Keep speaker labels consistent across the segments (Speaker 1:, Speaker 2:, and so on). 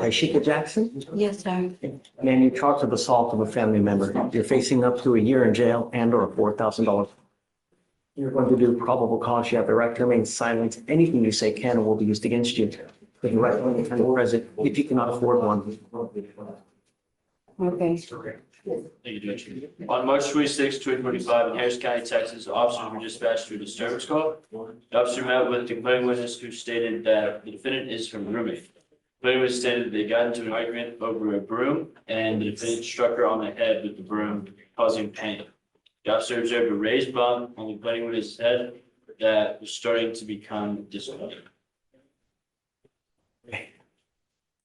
Speaker 1: Taishika Jackson?
Speaker 2: Yes, sir.
Speaker 1: Man, you're charged with assault of a family member. You're facing up to a year in jail and or $4,000. You're going to do probable cause. You have the right to remain silent. Anything you say can and will be used against you. But the right to remain present if you cannot afford one.
Speaker 2: Okay.
Speaker 3: Thank you, Judge. On March 26, 2025, in Harris County, Texas, officers were dispatched to a disturbance call. The officer met with the complaining witness who stated that the defendant is from roommate. The complaining witness stated that they got into an argument over a broom and the defendant struck her on the head with the broom, causing pain. The officer observed a raised bump on the complaining witness's head that was starting to become discolored.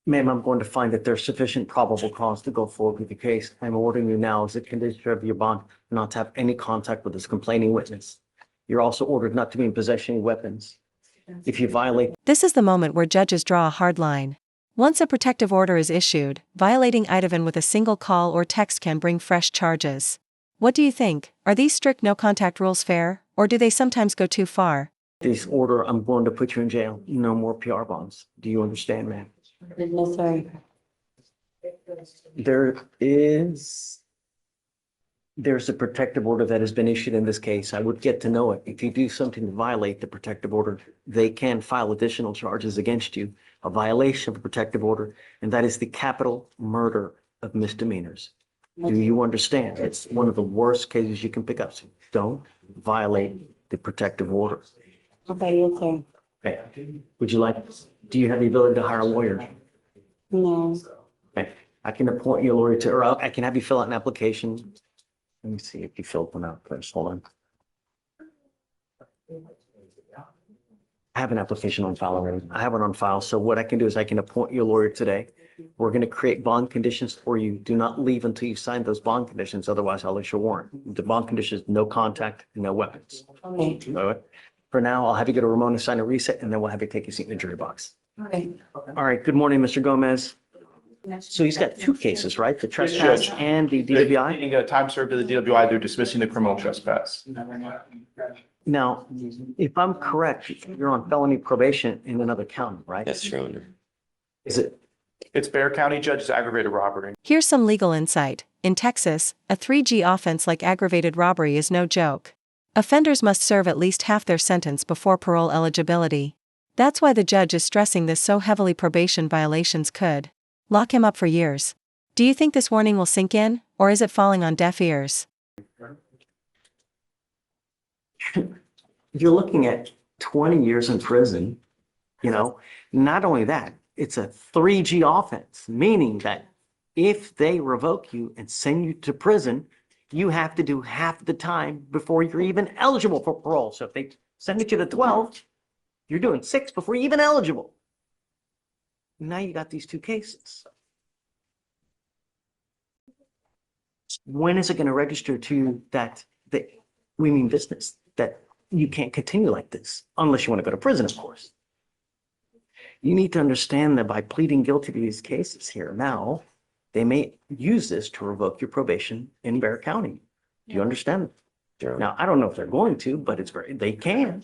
Speaker 1: Ma'am, I'm going to find that there's sufficient probable cause to go forward with the case. I'm ordering you now as a condition of your bond not to have any contact with this complaining witness. You're also ordered not to be in possession of weapons. If you violate.
Speaker 4: This is the moment where judges draw a hard line. Once a protective order is issued, violating IDAVN with a single call or text can bring fresh charges. What do you think? Are these strict no-contact rules fair, or do they sometimes go too far?
Speaker 1: This order, I'm going to put you in jail. No more PR bonds. Do you understand, ma'am?
Speaker 2: Yes, sir.
Speaker 1: There's a protective order that has been issued in this case. I would get to know it. If you do something to violate the protective order, they can file additional charges against you, a violation of a protective order, and that is the capital murder of misdemeanors. Do you understand? It's one of the worst cases you can pick up. So don't violate the protective order.
Speaker 2: Okay, yes, sir.
Speaker 1: Okay. Would you like, do you have the ability to hire a lawyer?
Speaker 2: No.
Speaker 1: Okay. I can appoint you a lawyer to, or I can have you fill out an application. Let me see if you filled one out first. Hold on. I have an application on file already. I have it on file. So what I can do is I can appoint you a lawyer today. We're going to create bond conditions for you. Do not leave until you sign those bond conditions. Otherwise, I'll issue a warrant. The bond conditions, no contact, no weapons.
Speaker 2: Okay.
Speaker 1: All right. For now, I'll have you go to Ramona, sign a reset, and then we'll have you take a seat in the jury box.
Speaker 2: Okay.
Speaker 1: All right. Good morning, Mr. Gomez. So he's got two cases, right? The trespass
Speaker 5: Judge.
Speaker 1: and the DWI?
Speaker 5: Needing a time served to the DWI, they're dismissing the criminal trespass.
Speaker 1: Now, if I'm correct, you're on felony probation in another county, right?
Speaker 6: Yes, Your Honor.
Speaker 1: Is it?
Speaker 5: It's Bear County, Judge, it's aggravated robbery.
Speaker 4: Here's some legal insight. In Texas, a 3G offense like aggravated robbery is no joke. Offenders must serve at least half their sentence before parole eligibility. That's why the judge is stressing this so heavily. Probation violations could lock him up for years. Do you think this warning will sink in, or is it falling on deaf ears?
Speaker 1: You're looking at 20 years in prison, not only that, it's a 3G offense, meaning that if they revoke you and send you to prison, you have to do half the time before you're even eligible for parole. So if they send you to 12, you're doing 6 before you're even eligible. Now you got these two cases. When is it going to register to you that we mean business, that you can't continue like this, unless you want to go to prison, of course. You need to understand that by pleading guilty to these cases here now, they may use this to revoke your probation in Bear County. Do you understand?
Speaker 6: Sure.
Speaker 1: Now, I don't know if they're going to, but they can.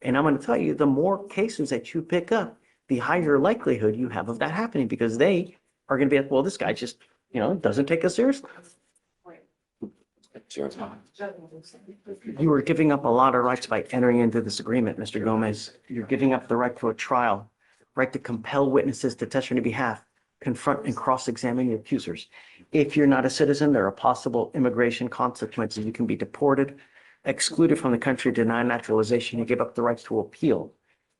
Speaker 1: And I'm going to tell you, the more cases that you pick up, the higher likelihood you have of that happening, because they are going to be like, well, this guy just, doesn't take us seriously.
Speaker 6: Sure.
Speaker 1: You are giving up a lot of rights by entering into this agreement, Mr. Gomez. You're giving up the right to a trial, right to compel witnesses to testify on your behalf, confront and cross-examine your accusers. If you're not a citizen, there are possible immigration consequences. You can be deported, excluded from the country, denied naturalization. You give up the right to appeal.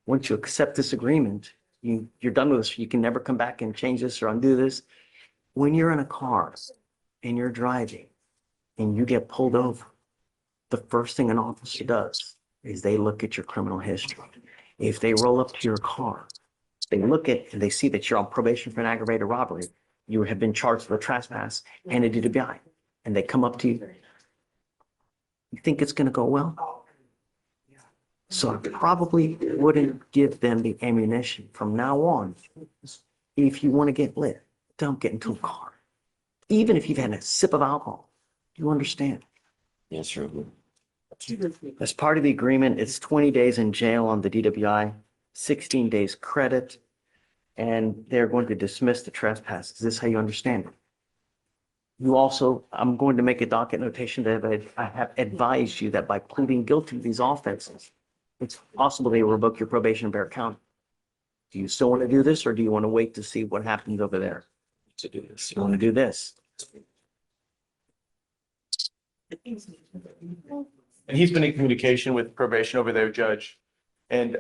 Speaker 1: Once you accept this agreement, you're done with this. You can never come back and change this or undo this. When you're in a car and you're driving and you get pulled over, the first thing an officer does is they look at your criminal history. If they roll up to your car, they look at and they see that you're on probation for an aggravated robbery, you have been charged with a trespass and a DWI, and they come up to you, you think it's going to go well? So I probably wouldn't give them the ammunition from now on. If you want to get lit, don't get into a car. Even if you've had a sip of alcohol, you understand.
Speaker 6: Yes, sure.
Speaker 1: As part of the agreement, it's 20 days in jail on the DWI, 16 days credit. and they're going to dismiss the trespass. Is this how you understand it? You also, I'm going to make a docket notation that I have advised you that by pleading guilty to these offenses, it's possible they will revoke your probation in Bear County. Do you still want to do this, or do you want to wait to see what happens over there? To do this. You want to do this?
Speaker 5: And he's been in communication with probation over there, Judge. And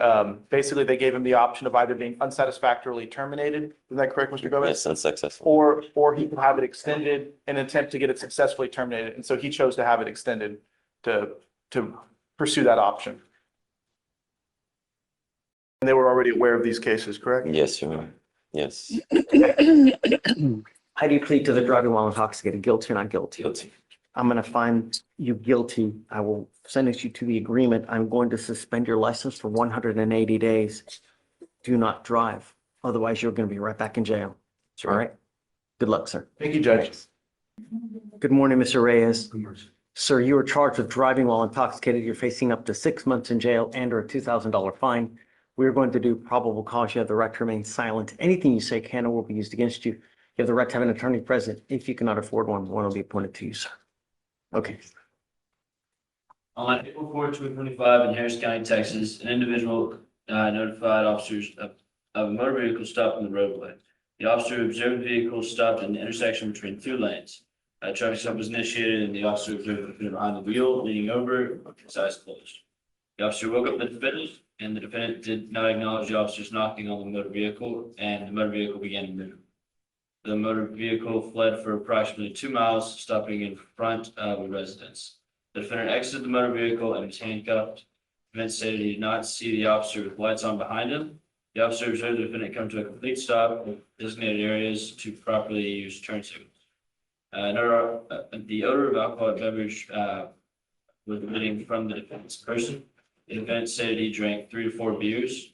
Speaker 5: basically, they gave him the option of either being unsatisfactorily terminated. Is that correct, Mr. Gomez?
Speaker 6: Yes, unsuccessful.
Speaker 5: Or he could have it extended and attempt to get it successfully terminated. And so he chose to have it extended to pursue that option. And they were already aware of these cases, correct?
Speaker 6: Yes, Your Honor. Yes,
Speaker 1: How do you plead to the driving while intoxicated? Guilty or not guilty?
Speaker 6: guilty.
Speaker 1: I'm going to find you guilty. I will sentence you to the agreement. I'm going to suspend your license for 180 days. Do not drive. Otherwise, you're going to be right back in jail.
Speaker 6: Sure.
Speaker 1: All right? Good luck, sir.
Speaker 5: Thank you, Judge.
Speaker 1: Good morning, Mr. Reyes. Sir, you are charged with driving while intoxicated. You're facing up to 6 months in jail and or a $2,000 fine. We're going to do probable cause. You have the right to remain silent. Anything you say can or will be used against you. You have the right to have an attorney present. If you cannot afford one will be appointed to you, sir. Okay.
Speaker 3: On April 4, 2025, in Harris County, Texas, an individual notified officers of a motor vehicle stopped on the roadway. The officer observed the vehicle stopped in the intersection between two lanes. A traffic stop was initiated and the officer observed the defendant behind the wheel, leaning over, with his eyes closed. The officer woke up the defendant, and the defendant did not acknowledge the officer's knocking on the motor vehicle, and the motor vehicle began to move. The motor vehicle fled for approximately 2 miles, stopping in front of a residence. The defendant exited the motor vehicle and was handcuffed. The defendant stated he did not see the officer with lights on behind him. The officer observed the defendant come to a complete stop with designated areas to properly use turn signals. The odor of alcoholic beverage was emitting from the defendant's person. The defendant stated he drank 3 to 4 beers.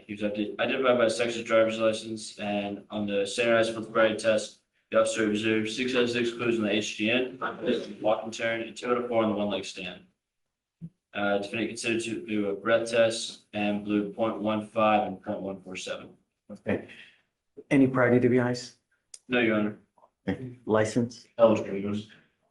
Speaker 3: He was identified by his Texas driver's license, and on the standardized sobriety test, the officer observed 6 out of 6 clues on the HGN, walk and turn, and 2 out of 4 on the one leg stand. Defendant considered to do a breath test and blew 0.15 and 0.147.
Speaker 1: Okay. Any prior DWIs?
Speaker 3: No, Your Honor.
Speaker 1: License?
Speaker 3: Eligible.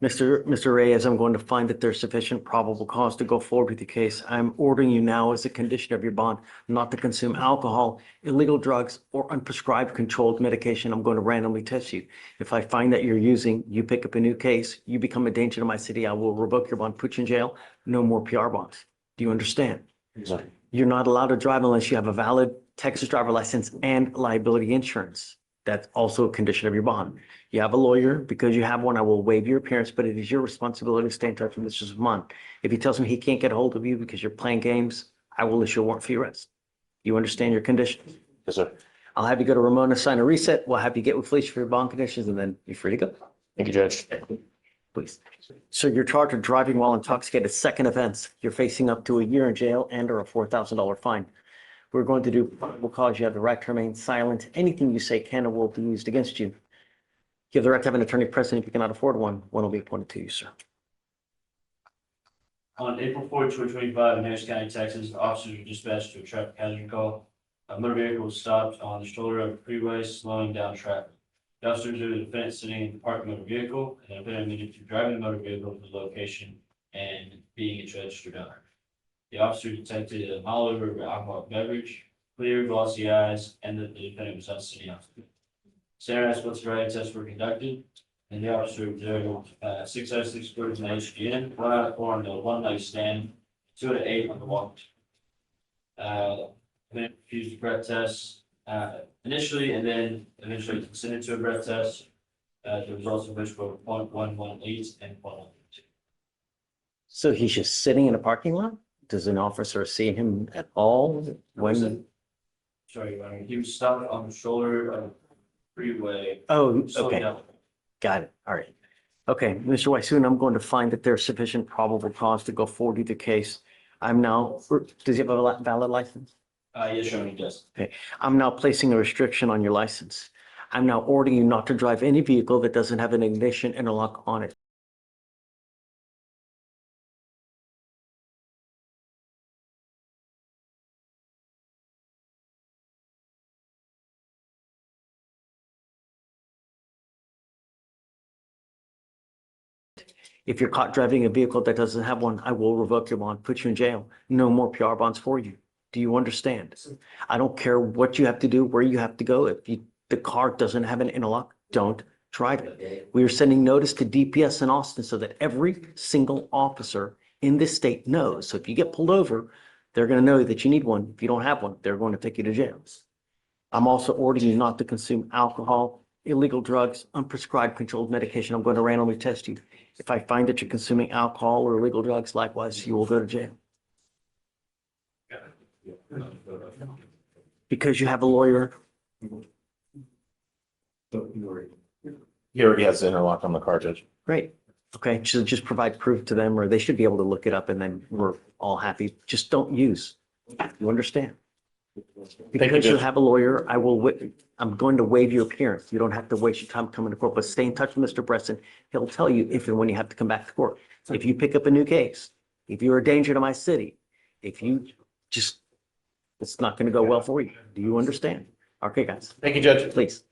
Speaker 1: Mr. Reyes, I'm going to find that there's sufficient probable cause to go forward with the case. I'm ordering you now as a condition of your bond not to consume alcohol, illegal drugs, or unprescribed controlled medication. I'm going to randomly test you. If I find that you're using, you pick up a new case, you become a danger to my city, I will revoke your bond, put you in jail, no more PR bonds. Do you understand?
Speaker 6: No.
Speaker 1: You're not allowed to drive unless you have a valid Texas driver license and liability insurance. That's also a condition of your bond. You have a lawyer. Because you have one, I will waive your appearance, but it is your responsibility to stay in touch with Mr. Zaman. If he tells me he can't get a hold of you because you're playing games, I will issue a warrant for your arrest. You understand your conditions?
Speaker 6: Yes, sir.
Speaker 1: I'll have you go to Ramona, sign a reset. We'll have you get with Fleischer for your bond conditions, and then you're free to go.
Speaker 6: Thank you, Judge.
Speaker 1: Please. So you're charged with driving while intoxicated, second offense. You're facing up to a year in jail and or a $4,000 fine. We're going to do probable cause. You have the right to remain silent. Anything you say can or will be used against you. You have the right to have an attorney present. If you cannot afford one will be appointed to you, sir.
Speaker 3: On April 4, 2025, in Harris County, Texas, officers were dispatched to a traffic hazard call. A motor vehicle was stopped on the shoulder of the freeway, slowing down traffic. The officers observed the defendant sitting in the parked motor vehicle, and the defendant immediately driving the motor vehicle to the location and being its registered owner. The officer detected a mild odor of alcoholic beverage, clear, glossy eyes, and that the defendant was not sitting on. Standardized sobriety tests were conducted, and the officer observed 6 out of 6 scores in the HGN, 1 out of 4 on the one leg stand, 2 out of 8 on the walk. Then refused the breath test initially, and then eventually consented to a breath test. The results of which were 0.118 and 0.132.
Speaker 1: So he's just sitting in a parking lot? Does an officer see him at all when?
Speaker 3: Sorry, Your Honor, he was stopped on the shoulder of the freeway.
Speaker 1: Oh,
Speaker 3: slowing
Speaker 1: okay.
Speaker 3: down.
Speaker 1: Got it. All right. Okay, Mr. Weishuhn, I'm going to find that there's sufficient probable cause to go forward with the case. I'm now, does he have a valid license?
Speaker 3: Yes, Your Honor, he does.
Speaker 1: I'm now placing a restriction on your license. I'm now ordering you not to drive any vehicle that doesn't have an ignition interlock on it. If you're caught driving a vehicle that doesn't have one, I will revoke your bond, put you in jail. No more PR bonds for you. Do you understand? I don't care what you have to do, where you have to go. If the car doesn't have an interlock, don't drive it. We are sending notice to DPS in Austin so that every single officer in this state knows. So if you get pulled over, they're going to know that you need one. If you don't have one, they're going to take you to jail. I'm also ordering you not to consume alcohol, illegal drugs, unprescribed controlled medication. I'm going to randomly test you. If I find that you're consuming alcohol or illegal drugs, likewise, you will go to jail. Because you have a lawyer,
Speaker 5: He already has the interlock on the car, Judge.
Speaker 1: great. Okay, so just provide proof to them, or they should be able to look it up, and then we're all happy. Just don't use. You understand? Because you
Speaker 5: Judge.
Speaker 1: have a lawyer, I'm going to waive your appearance. You don't have to waste your time coming to court, but stay in touch with Mr. Bresson. He'll tell you if and when you have to come back to court. If you pick up a new case, if you're a danger to my city, if you just, it's not going to go well for you. Do you understand? Okay, guys,
Speaker 5: Thank you, Judge.
Speaker 1: please.